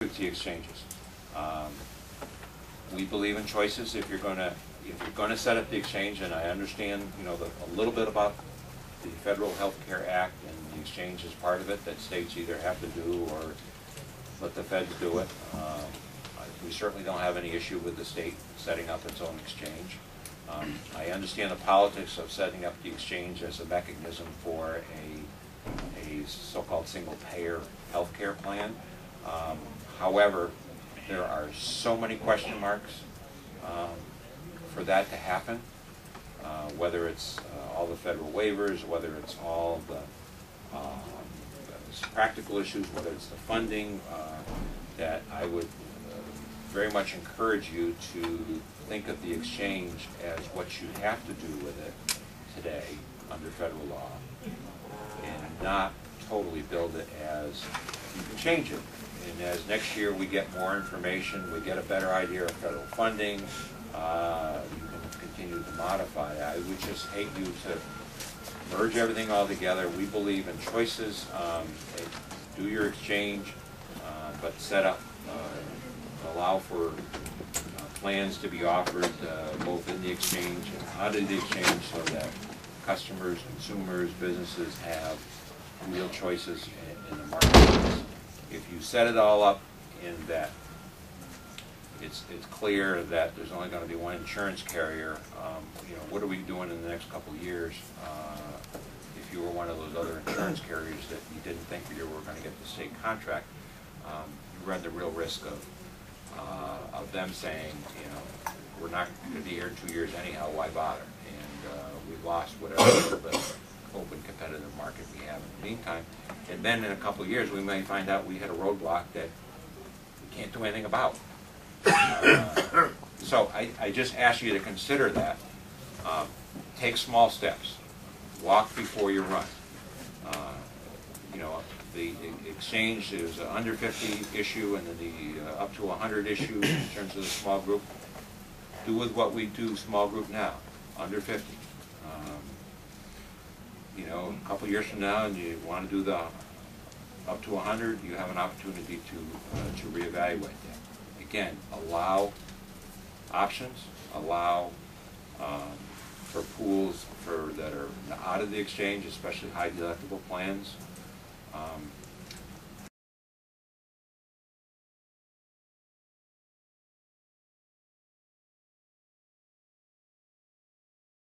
The exchanges. We believe in choices. If you're going to set up the exchange, and I understand, a little bit about the Federal Health Care Act, and the exchange is part of it that states either have to do or let the feds do it. We certainly don't have any issue with the state setting up its own exchange. I understand the politics of setting up the exchange as a mechanism for a so-called single-payer health care plan. However, there are so many question marks for that to happen, whether it's all the federal waivers, whether it's all the practical issues, whether it's the funding, that I would very much encourage you to think of the exchange as what you have to do with it today under federal law, and not totally build it as you can change it. And as next year we get more information, we get a better idea of federal funding, you can continue to modify it. I would just hate you to merge everything all together. We believe in choices. Do your exchange, but set up, allow for plans to be offered both in the exchange and out of the exchange, so that customers, consumers, businesses have real choices in the marketplace. If you set it all up in that it's clear that there's only going to be one insurance carrier, what are we doing in the next couple of years if you were one of those other insurance carriers that you didn't think you were going to get the state contract? You run the real risk of them saying, we're not going to be here in 2 years anyhow, why bother? And we've lost whatever little bit of open competitive market we have in the meantime. And then in a couple of years we may find out we hit a roadblock that we can't do anything about. So I just ask you to consider that. Take small steps. Walk before you run. The exchange is an under 50 issue, and then the up to 100 issue in terms of the small group. Do with what we do small group now, under 50. A couple years from now, and you want to do the up to 100, you have an opportunity to reevaluate that. Again, allow options, allow for pools that are out of the exchange, especially high deductible plans.